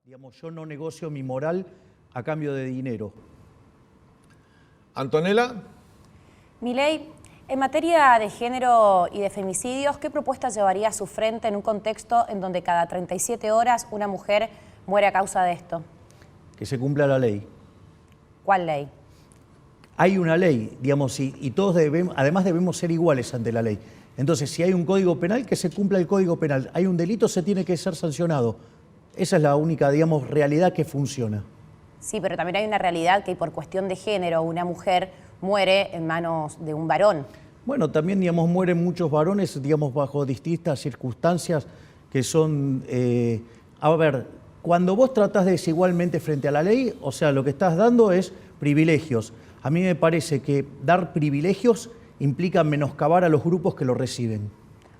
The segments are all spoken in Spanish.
Digamos, yo no negocio mi moral a cambio de dinero. Antonella. Milei, en materia de género y de femicidios, ¿qué propuesta llevaría a su frente en un contexto en donde cada 37 horas una mujer muere a causa de esto? Que se cumpla la ley. ¿Cuál ley? Hay una ley, digamos, y todos además debemos ser iguales ante la ley. Entonces, si hay un código penal, que se cumpla el código penal. Hay un delito, se tiene que ser sancionado. Esa es la única, digamos, realidad que funciona. Sí, pero también hay una realidad que por cuestión de género una mujer muere en manos de un varón. Bueno, también, digamos, mueren muchos varones, digamos, bajo distintas circunstancias que son... a ver, cuando vos tratás desigualmente frente a la ley, o sea, lo que estás dando es privilegios. A mí me parece que dar privilegios implica menoscabar a los grupos que lo reciben.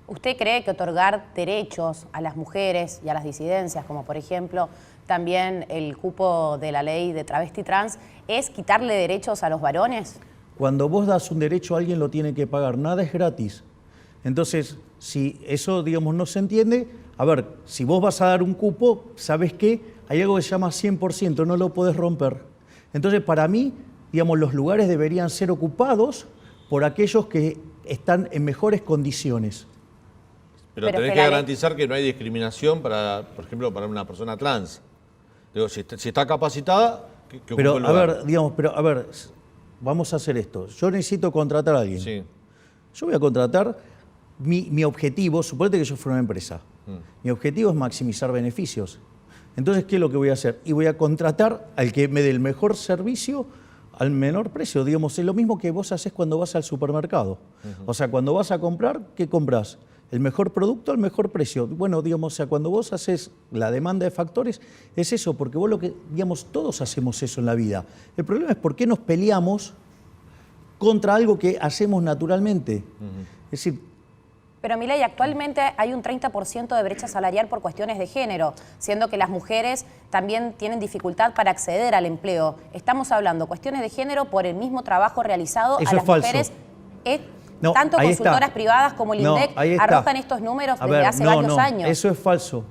¿Usted cree que otorgar derechos a las mujeres y a las disidencias, como por ejemplo también el cupo de la ley de travesti trans, es quitarle derechos a los varones? Cuando vos das un derecho a alguien lo tiene que pagar, nada es gratis. Entonces, si eso, digamos, no se entiende, a ver, si vos vas a dar un cupo, ¿sabes qué? Hay algo que se llama 100%, no lo podés romper. Entonces, para mí, digamos, los lugares deberían ser ocupados por aquellos que están en mejores condiciones. Pero tenés que garantizar que no hay discriminación para, por ejemplo, para una persona trans. Digo, si está capacitada, que pero, ocupe el lugar. a ver, digamos, pero a ver, vamos a hacer esto. Yo necesito contratar a alguien. Sí. Yo voy a contratar, mi objetivo, suponete que yo fuera una empresa. Mi objetivo es maximizar beneficios. Entonces, ¿qué es lo que voy a hacer? Y voy a contratar al que me dé el mejor servicio al menor precio. Digamos, es lo mismo que vos haces cuando vas al supermercado. O sea, cuando vas a comprar, ¿qué compras? El mejor producto al mejor precio. Bueno, digamos, o sea, cuando vos haces la demanda de factores, es eso, porque vos lo que, digamos, todos hacemos eso en la vida. El problema es por qué nos peleamos contra algo que hacemos naturalmente. Es decir... Pero, Milei, actualmente hay un 30% de brecha salarial por cuestiones de género, siendo que las mujeres también tienen dificultad para acceder al empleo. Estamos hablando cuestiones de género por el mismo trabajo realizado eso a las es falso. mujeres. No, tanto consultoras está. privadas como el INDEC arrojan estos números desde hace varios años. Eso es falso.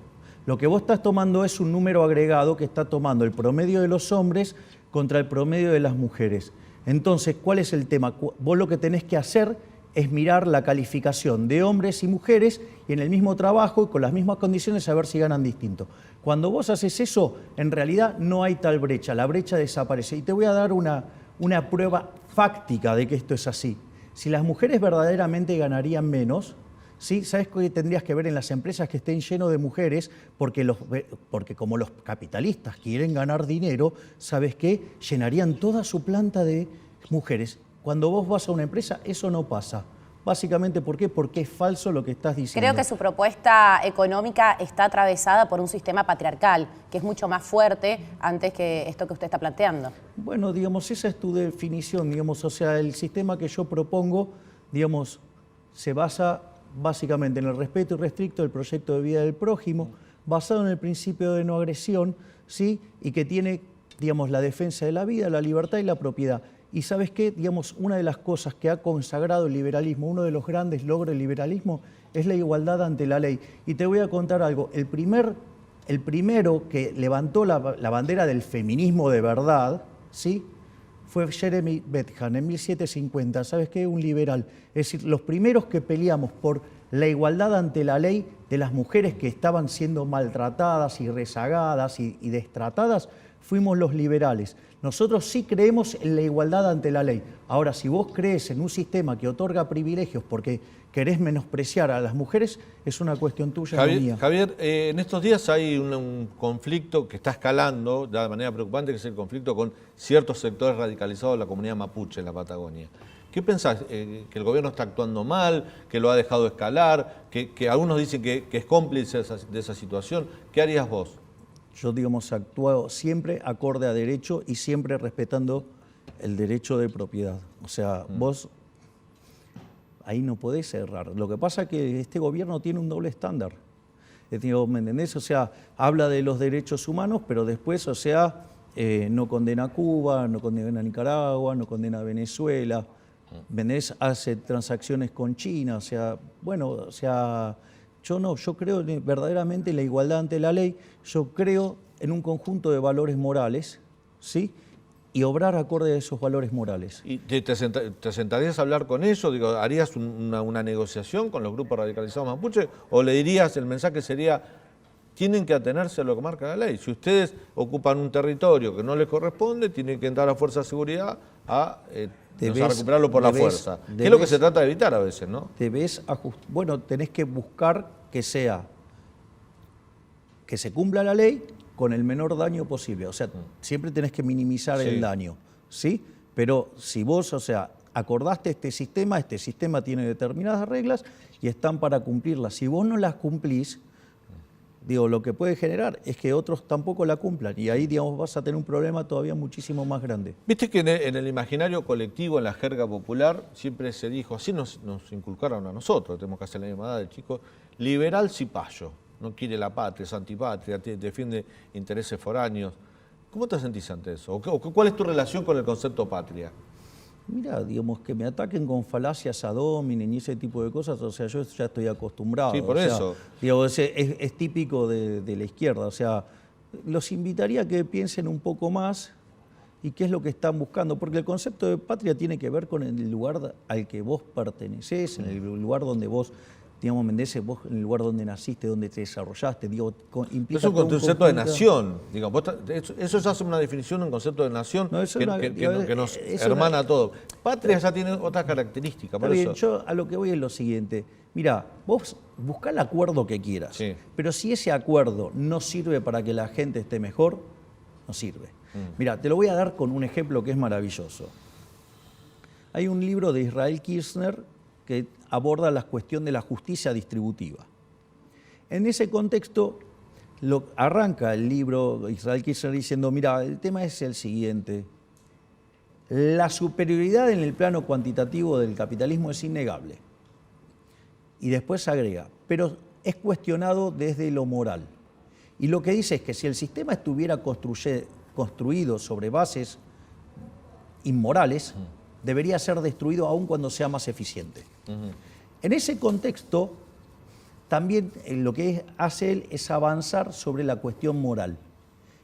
Lo que vos estás tomando es un número agregado que está tomando el promedio de los hombres contra el promedio de las mujeres. Entonces, ¿cuál es el tema? Vos lo que tenés que hacer es mirar la calificación de hombres y mujeres y en el mismo trabajo y con las mismas condiciones a ver si ganan distinto. Cuando vos haces eso, en realidad no hay tal brecha, la brecha desaparece. Y te voy a dar una prueba fáctica de que esto es así. Si las mujeres verdaderamente ganarían menos, ¿sí? ¿Sabes qué tendrías que ver en las empresas que estén llenos de mujeres? Porque como los capitalistas quieren ganar dinero, ¿sabes qué? Llenarían toda su planta de mujeres. Cuando vos vas a una empresa, eso no pasa. Básicamente, ¿por qué? Porque es falso lo que estás diciendo. Creo que su propuesta económica está atravesada por un sistema patriarcal, que es mucho más fuerte antes que esto que usted está planteando. Bueno, digamos, esa es tu definición, digamos, o sea, el sistema que yo propongo, digamos, se basa básicamente en el respeto irrestricto del proyecto de vida del prójimo, basado en el principio de no agresión, ¿sí? Y que tiene, digamos, la defensa de la vida, la libertad y la propiedad. Y ¿sabes qué? Digamos, una de las cosas que ha consagrado el liberalismo, uno de los grandes logros del liberalismo, es la igualdad ante la ley. Y te voy a contar algo, el primero que levantó la bandera del feminismo de verdad, ¿sí? Fue Jeremy Bentham en 1750. ¿Sabes qué? Un liberal. Es decir, los primeros que peleamos por la igualdad ante la ley de las mujeres que estaban siendo maltratadas y rezagadas y destratadas, fuimos los liberales. Nosotros sí creemos en la igualdad ante la ley. Ahora, si vos crees en un sistema que otorga privilegios porque querés menospreciar a las mujeres, es una cuestión tuya, no mía. Javier, en estos días hay un conflicto que está escalando ya de manera preocupante, que es el conflicto con ciertos sectores radicalizados de la comunidad mapuche en la Patagonia. ¿Qué pensás? ¿Que el gobierno está actuando mal? ¿Que lo ha dejado escalar? ¿Que algunos dicen que es cómplice de esa situación? ¿Qué harías vos? Yo, digamos, actúo siempre acorde a derecho y siempre respetando el derecho de propiedad. O sea, vos ahí no podés errar. Lo que pasa es que este gobierno tiene un doble estándar. ¿Me entendés? O sea, habla de los derechos humanos, pero después, o sea, no condena a Cuba, no condena a Nicaragua, no condena a Venezuela. ¿Entendés? Hace transacciones con China. O sea, bueno, o sea... Yo creo verdaderamente en la igualdad ante la ley, yo creo en un conjunto de valores morales, ¿sí? Y obrar acorde a esos valores morales. ¿Y te sentarías a hablar con ellos? Digo, ¿harías una negociación con los grupos radicalizados mapuche? ¿O le dirías, el mensaje sería, tienen que atenerse a lo que marca la ley? Si ustedes ocupan un territorio que no les corresponde, tienen que entrar a Fuerza de Seguridad a recuperarlo por la fuerza. Que es lo que se trata de evitar a veces, ¿no? Bueno, tenés que buscar que se cumpla la ley con el menor daño posible. O sea, siempre tenés que minimizar el daño, ¿sí? Pero si vos, o sea, acordaste este sistema tiene determinadas reglas y están para cumplirlas. Si vos no las cumplís, digo, lo que puede generar es que otros tampoco la cumplan y ahí, digamos, vas a tener un problema todavía muchísimo más grande. Viste que en el imaginario colectivo, en la jerga popular, siempre se dijo, así nos inculcaron a nosotros, tenemos que hacer la misma edad de chicos, liberal cipayo. No quiere la patria, es antipatria, defiende intereses foráneos. ¿Cómo te sentís ante eso? ¿O cuál es tu relación con el concepto patria? Mira, digamos, que me ataquen con falacias ad hominem y ese tipo de cosas, o sea, yo ya estoy acostumbrado. Sí, por eso. Digamos, es típico de la izquierda, o sea, los invitaría a que piensen un poco más y qué es lo que están buscando, porque el concepto de patria tiene que ver con el lugar al que vos pertenecés, en el lugar donde vos, digamos, Mendes, vos en el lugar donde naciste, donde te desarrollaste, digo, implica... Es un concepto de nación, digo, eso ya hace una definición, un concepto de nación que nos hermana a todos. Patria ya tiene otras características, por eso. Yo a lo que voy es lo siguiente, mira, vos buscá el acuerdo que quieras, sí, pero si ese acuerdo no sirve para que la gente esté mejor, no sirve. Mira, te lo voy a dar con un ejemplo que es maravilloso. Hay un libro de Israel Kirzner que aborda la cuestión de la justicia distributiva. En ese contexto, arranca el libro Israel Kirzner diciendo, mira, el tema es el siguiente, la superioridad en el plano cuantitativo del capitalismo es innegable. Y después agrega, pero es cuestionado desde lo moral. Y lo que dice es que si el sistema estuviera construido sobre bases inmorales, debería ser destruido aun cuando sea más eficiente. En ese contexto, también lo que hace él es avanzar sobre la cuestión moral.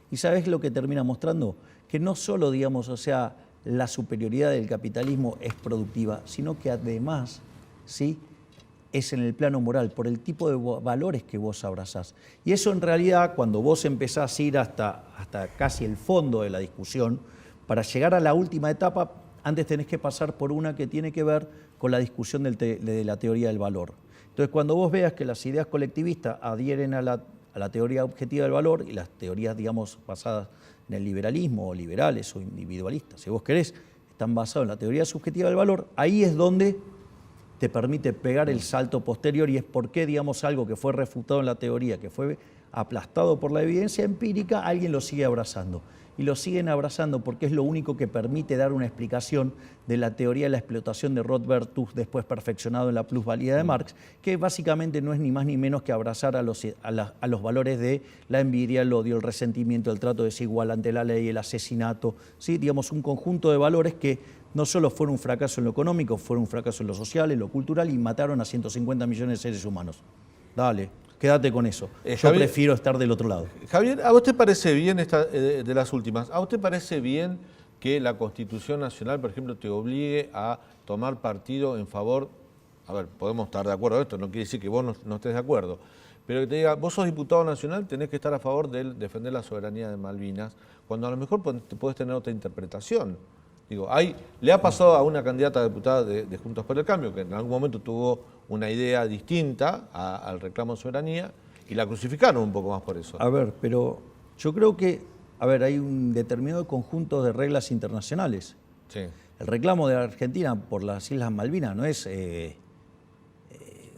¿Y sabes lo que termina mostrando? Que no solo, digamos, o sea, la superioridad del capitalismo es productiva, sino que además, ¿sí?, es en el plano moral, por el tipo de valores que vos abrazás. Y eso en realidad, cuando vos empezás a ir hasta casi el fondo de la discusión, para llegar a la última etapa, antes tenés que pasar por una que tiene que ver con la discusión de la teoría del valor. Entonces, cuando vos veas que las ideas colectivistas adhieren a la teoría objetiva del valor y las teorías, digamos, basadas en el liberalismo, o liberales o individualistas, si vos querés, están basadas en la teoría subjetiva del valor, ahí es donde te permite pegar el salto posterior y es por qué, digamos, algo que fue refutado en la teoría, que fue aplastado por la evidencia empírica, alguien lo sigue abrazando. Y lo siguen abrazando porque es lo único que permite dar una explicación de la teoría de la explotación de Rothbard, después perfeccionado en la plusvalía de Marx, que básicamente no es ni más ni menos que abrazar a los valores de la envidia, el odio, el resentimiento, el trato desigual ante la ley, el asesinato, ¿sí? Digamos, un conjunto de valores que no solo fueron un fracaso en lo económico, fueron un fracaso en lo social, en lo cultural y mataron a 150 millones de seres humanos. Dale. Quédate con eso. Yo Javier, prefiero estar del otro lado. Javier, ¿a vos te parece bien, de las últimas, a vos te parece bien que la Constitución Nacional, por ejemplo, te obligue a tomar partido en favor, a ver, podemos estar de acuerdo en esto, no quiere decir que vos no estés de acuerdo, pero que te diga, vos sos diputado nacional, tenés que estar a favor de defender la soberanía de Malvinas, cuando a lo mejor podés tener otra interpretación? Digo, le ha pasado a una candidata a diputada de Juntos por el Cambio, que en algún momento tuvo una idea distinta al reclamo de soberanía, y la crucificaron un poco más por eso. A ver, pero yo creo que, hay un determinado conjunto de reglas internacionales. Sí. El reclamo de Argentina por las Islas Malvinas no es,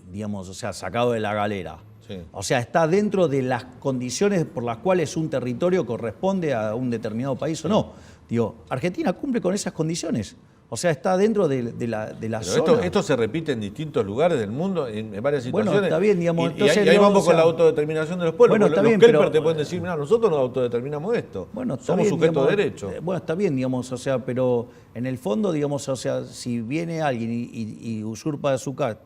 digamos, o sea, sacado de la galera. Sí. O sea, está dentro de las condiciones por las cuales un territorio corresponde a un determinado país o no. Digo, Argentina cumple con esas condiciones. O sea, está dentro de la zona. Esto se repite en distintos lugares del mundo, en varias situaciones. Bueno, está bien, digamos. Y ahí vamos con la autodeterminación de los pueblos. Bueno, está los bien, Kelper te pueden decir, mira, nosotros nos autodeterminamos esto. Bueno, somos bien, sujetos digamos, de derecho. Bueno, está bien, digamos, o sea, pero en el fondo, digamos, o sea, si viene alguien y usurpa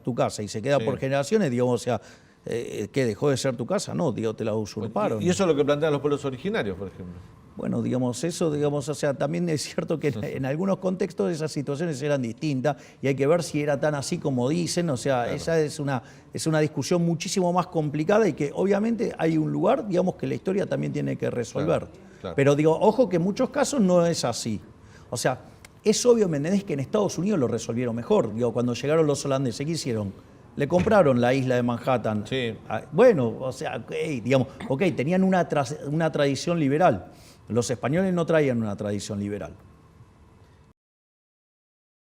tu casa y se queda por generaciones, digamos, o sea, ¿qué dejó de ser tu casa? No, digo, te la usurparon. Y eso es lo que plantean los pueblos originarios, por ejemplo. Bueno, digamos, eso, digamos, o sea, también es cierto que en algunos contextos esas situaciones eran distintas y hay que ver si era tan así como dicen, o sea, Claro. esa es una discusión muchísimo más complicada y que obviamente hay un lugar, digamos, que la historia también tiene que resolver. Claro. Pero digo, ojo que en muchos casos no es así. O sea, es obvio, ¿me entendés?, que en Estados Unidos lo resolvieron mejor. Digo, cuando llegaron los holandeses, ¿qué hicieron? Le compraron la isla de Manhattan. Sí. Bueno, o sea, digamos, ok, tenían una tradición liberal. Los españoles no traían una tradición liberal.